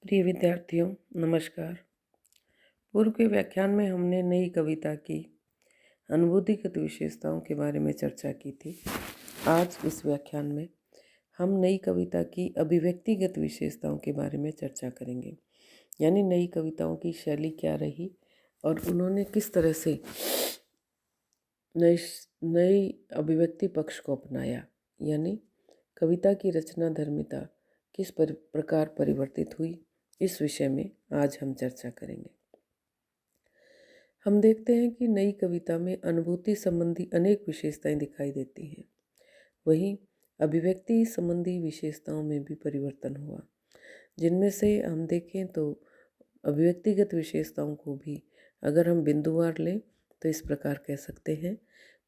प्रिय विद्यार्थियों, नमस्कार। पूर्व के व्याख्यान में हमने नई कविता की अनुभूतिगत विशेषताओं के बारे में चर्चा की थी। आज इस व्याख्यान में हम नई कविता की अभिव्यक्तिगत विशेषताओं के बारे में चर्चा करेंगे, यानी नई कविताओं की शैली क्या रही और उन्होंने किस तरह से नई अभिव्यक्ति पक्ष को अपनाया, यानी कविता की रचना धर्मिता किस प्रकार परिवर्तित हुई। इस विषय में आज हम चर्चा करेंगे। हम देखते हैं कि नई कविता में अनुभूति संबंधी अनेक विशेषताएं दिखाई देती हैं। वहीं अभिव्यक्ति संबंधी विशेषताओं में भी परिवर्तन हुआ, जिनमें से हम देखें तो अभिव्यक्तिगत विशेषताओं को भी अगर हम बिंदुवार लें तो इस प्रकार कह सकते हैं।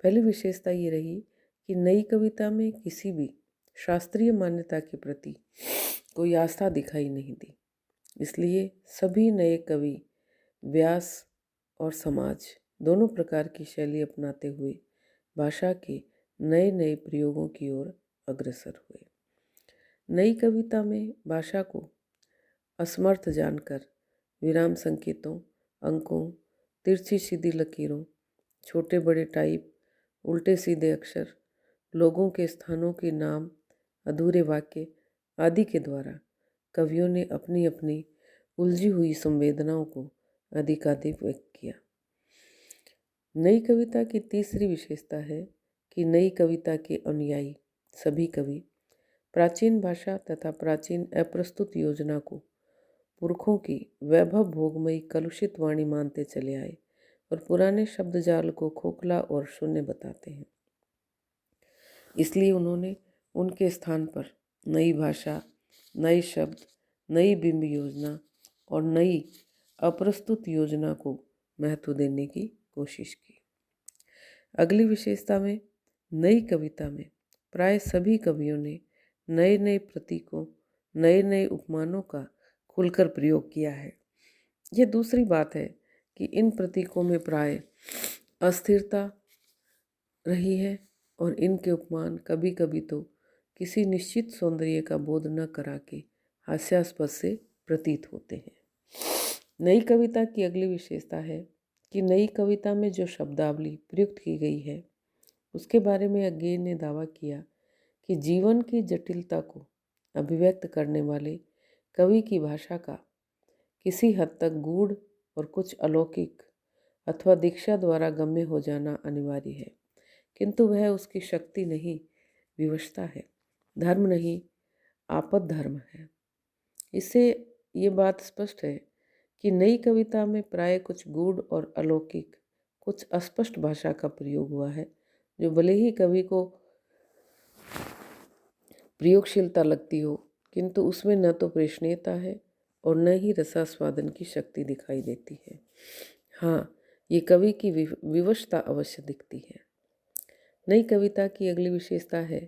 पहली विशेषता ये रही कि नई कविता में किसी भी शास्त्रीय मान्यता के प्रति कोई आस्था दिखाई नहीं दी। इसलिए सभी नए कवि व्यास और समाज दोनों प्रकार की शैली अपनाते हुए भाषा के नए नए प्रयोगों की ओर अग्रसर हुए। नई कविता में भाषा को असमर्थ जानकर विराम संकेतों, अंकों, तिरछी सीधी लकीरों, छोटे बड़े टाइप, उल्टे सीधे अक्षर, लोगों के स्थानों के नाम, अधूरे वाक्य आदि के द्वारा कवियों ने अपनी अपनी उलझी हुई संवेदनाओं को अधिकाधिक व्यक्त किया। नई कविता की तीसरी विशेषता है कि नई कविता के अनुयायी सभी कवि प्राचीन भाषा तथा प्राचीन अप्रस्तुत योजना को पुरखों की वैभव भोगमयी कलुषित वाणी मानते चले आए और पुराने शब्दजाल को खोखला और शून्य बताते हैं। इसलिए उन्होंने उनके स्थान पर नई भाषा, नए शब्द, नई बिंब योजना और नई अप्रस्तुत योजना को महत्व देने की कोशिश की। अगली विशेषता में नई कविता में प्राय सभी कवियों ने नए नए प्रतीकों, नए नए उपमानों का खुलकर प्रयोग किया है। यह दूसरी बात है कि इन प्रतीकों में प्राय अस्थिरता रही है और इनके उपमान कभी कभी तो किसी निश्चित सौंदर्य का बोध न करा के हास्यास्पद से प्रतीत होते हैं। नई कविता की अगली विशेषता है कि नई कविता में जो शब्दावली प्रयुक्त की गई है उसके बारे में अज्ञे ने दावा किया कि जीवन की जटिलता को अभिव्यक्त करने वाले कवि की भाषा का किसी हद तक गूढ़ और कुछ अलौकिक अथवा दीक्षा द्वारा गम्य हो जाना अनिवार्य है, किंतु वह उसकी शक्ति नहीं, विवशता है, धर्म नहीं, आपद धर्म है। इससे ये बात स्पष्ट है कि नई कविता में प्राय कुछ गूढ़ और अलौकिक, कुछ अस्पष्ट भाषा का प्रयोग हुआ है, जो भले ही कवि को प्रयोगशीलता लगती हो, किंतु उसमें न तो प्रेषणीयता है और न ही रसास्वादन की शक्ति दिखाई देती है। हाँ, ये कवि की विवशता अवश्य दिखती है। नई कविता की अगली विशेषता है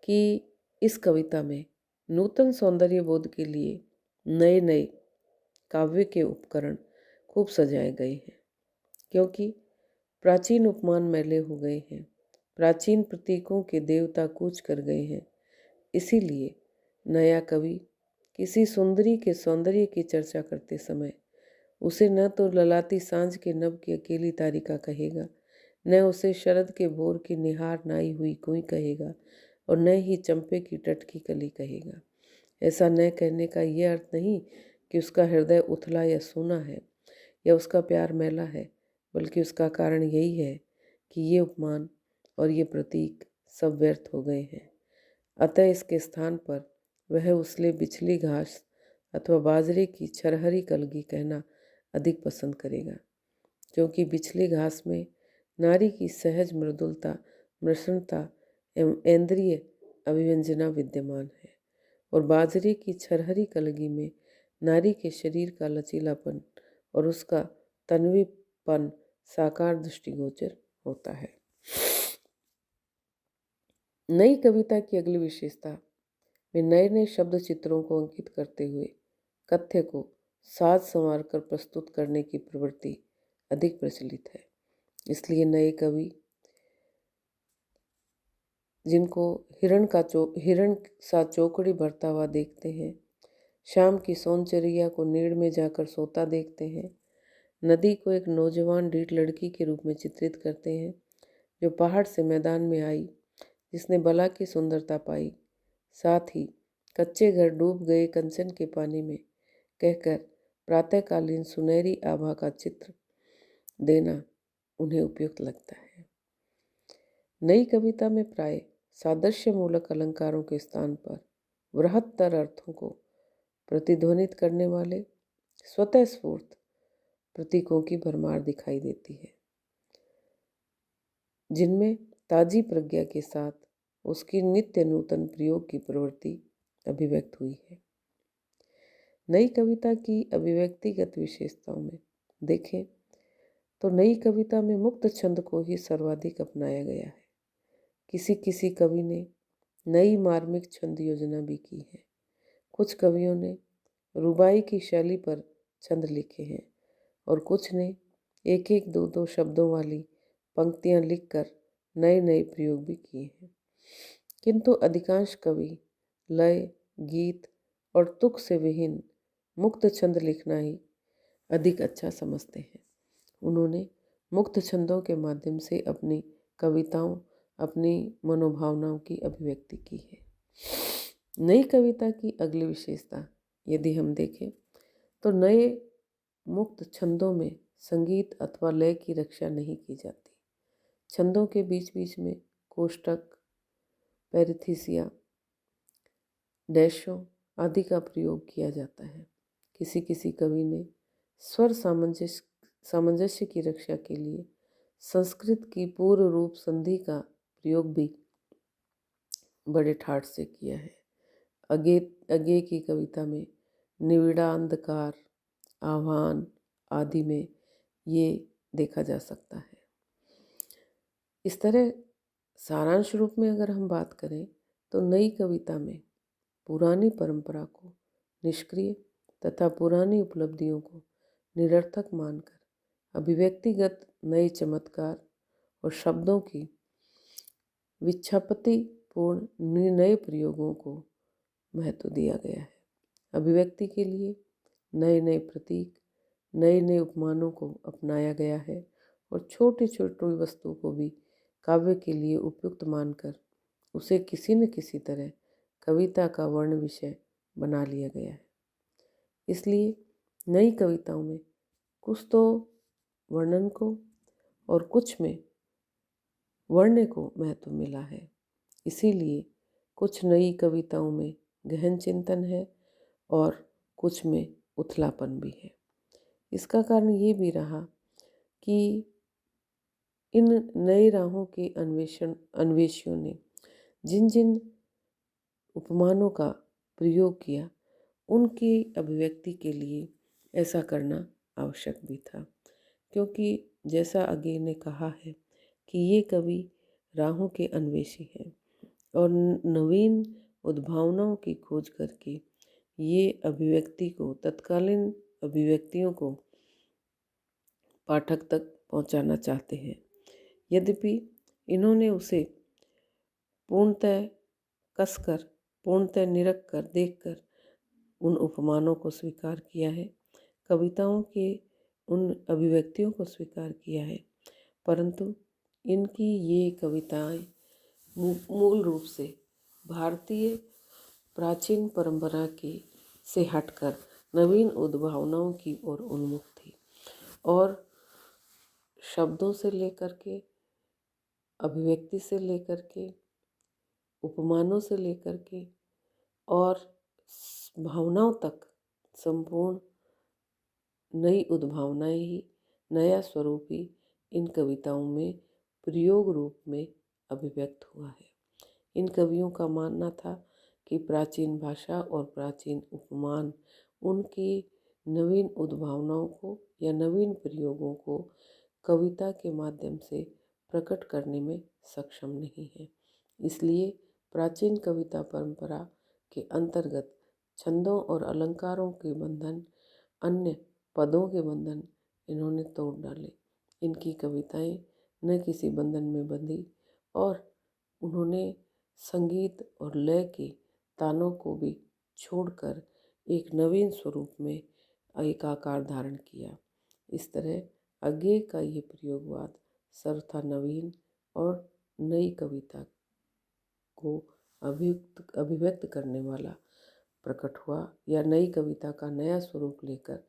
कि इस कविता में नूतन सौंदर्य बोध के लिए नए नए काव्य के उपकरण खूब सजाए गए हैं, क्योंकि प्राचीन उपमान मैले हो गए हैं, प्राचीन प्रतीकों के देवता कूच कर गए हैं। इसीलिए नया कवि किसी सुंदरी के सौंदर्य की चर्चा करते समय उसे न तो ललाती सांझ के नभ की अकेली तारिका कहेगा, न उसे शरद के भोर की निहार नाई हुई कोई कहेगा और न ही चंपे की टटकी कली कहेगा। ऐसा न कहने का ये अर्थ नहीं कि उसका हृदय उथला या सूना है या उसका प्यार मैला है, बल्कि उसका कारण यही है कि ये उपमान और ये प्रतीक सब व्यर्थ हो गए हैं। अतः इसके स्थान पर वह उसले बिछली घास अथवा बाजरे की छरहरी कलगी कहना अधिक पसंद करेगा, क्योंकि बिछली घास में नारी की सहज मृदुलता, मृषणता एवं इंद्रिय अभिव्यंजना विद्यमान है और बाजरे की छरहरी कलगी में नारी के शरीर का लचीलापन और उसका तन्वीपन साकार दृष्टिगोचर होता है। नई कविता की अगली विशेषता में नए नए शब्द चित्रों को अंकित करते हुए कथ्य को साज संवार कर प्रस्तुत करने की प्रवृत्ति अधिक प्रचलित है। इसलिए नए कवि जिनको हिरण सा चौकड़ी भरता हुआ देखते हैं, शाम की सोनचरिया को नीड़ में जाकर सोता देखते हैं। नदी को एक नौजवान ढीठ लड़की के रूप में चित्रित करते हैं जो पहाड़ से मैदान में आई, जिसने बला की सुंदरता पाई। साथ ही कच्चे घर डूब गए कंचन के पानी में कहकर प्रातःकालीन सुनहरी आभा का चित्र देना उन्हें उपयुक्त लगता है। नई कविता में प्राय सादृश्यमूलक अलंकारों के स्थान पर बृहत्तर अर्थों को प्रतिध्वनित करने वाले स्वतः स्फूर्त प्रतीकों की भरमार दिखाई देती है, जिनमें ताजी प्रज्ञा के साथ उसकी नित्य नूतन प्रयोग की प्रवृत्ति अभिव्यक्त हुई है। नई कविता की अभिव्यक्तिगत विशेषताओं में देखें तो नई कविता में मुक्त छंद को ही सर्वाधिक अपनाया गया है। किसी किसी कवि ने नई मार्मिक छंद योजना भी की है। कुछ कवियों ने रुबाई की शैली पर छंद लिखे हैं और कुछ ने एक एक दो दो शब्दों वाली पंक्तियां लिखकर नए नए प्रयोग भी किए हैं। किंतु अधिकांश कवि लय, गीत और तुक से विहीन मुक्त छंद लिखना ही अधिक अच्छा समझते हैं। उन्होंने मुक्त छंदों के माध्यम से अपनी कविताओं, अपनी मनोभावनाओं की अभिव्यक्ति की है। नई कविता की अगली विशेषता यदि हम देखें तो नए मुक्त छंदों में संगीत अथवा लय की रक्षा नहीं की जाती। छंदों के बीच बीच में कोष्टक, पैरिथीसिया, डैशों आदि का प्रयोग किया जाता है। किसी किसी कवि ने स्वर सामंजस्य की रक्षा के लिए संस्कृत की पूर्व रूप संधि का प्रयोग भी बड़े ठाठ से किया है। अगे की कविता में निविड़ा अंधकार, आह्वान आदि में ये देखा जा सकता है। इस तरह सारांश रूप में अगर हम बात करें तो नई कविता में पुरानी परंपरा को निष्क्रिय तथा पुरानी उपलब्धियों को निरर्थक मानकर अभिव्यक्तिगत नए चमत्कार और शब्दों की विच्छापतिपूर्ण नए प्रयोगों को महत्व दिया गया है। अभिव्यक्ति के लिए नए नए प्रतीक, नए नए उपमानों को अपनाया गया है और छोटी छोटी वस्तु को भी काव्य के लिए उपयुक्त मानकर उसे किसी न किसी तरह कविता का वर्ण विषय बना लिया गया है। इसलिए नई कविताओं में कुछ तो वर्णन को और कुछ में वर्ण को महत्व मिला है। इसीलिए कुछ नई कविताओं में गहन चिंतन है और कुछ में उथलापन भी है। इसका कारण ये भी रहा कि इन नए राहों के अन्वेषियों ने जिन जिन उपमानों का प्रयोग किया, उनकी अभिव्यक्ति के लिए ऐसा करना आवश्यक भी था, क्योंकि जैसा आगे ने कहा है कि ये कवि राहों के अन्वेषी हैं और नवीन उद्भावनाओं की खोज करके ये अभिव्यक्ति को, तत्कालीन अभिव्यक्तियों को पाठक तक पहुंचाना चाहते हैं। यद्यपि इन्होंने उसे पूर्णतः कसकर, पूर्णतः निरख कर, देखकर उन उपमानों को स्वीकार किया है, कविताओं के उन अभिव्यक्तियों को स्वीकार किया है, परंतु इनकी ये कविताएं मूल रूप से भारतीय प्राचीन परंपरा की से हटकर नवीन उद्भावनाओं की ओर उन्मुख थी और शब्दों से लेकर के, अभिव्यक्ति से लेकर के, उपमानों से लेकर के और भावनाओं तक संपूर्ण नई उद्भावनाएं ही, नया स्वरूप ही इन कविताओं में प्रयोग रूप में अभिव्यक्त हुआ है। इन कवियों का मानना था कि प्राचीन भाषा और प्राचीन उपमान उनकी नवीन उद्भावनाओं को या नवीन प्रयोगों को कविता के माध्यम से प्रकट करने में सक्षम नहीं है। इसलिए प्राचीन कविता परंपरा के अंतर्गत छंदों और अलंकारों के बंधन, अन्य पदों के बंधन इन्होंने तोड़ डाले। इनकी कविताएं न किसी बंधन में बंधी और उन्होंने संगीत और लय के तानों को भी छोड़कर एक नवीन स्वरूप में एक आकार धारण किया। इस तरह अज्ञेय का ये प्रयोगवाद सर्वथा नवीन और नई कविता को अभिव्यक्त करने वाला प्रकट हुआ, या नई कविता का नया स्वरूप लेकर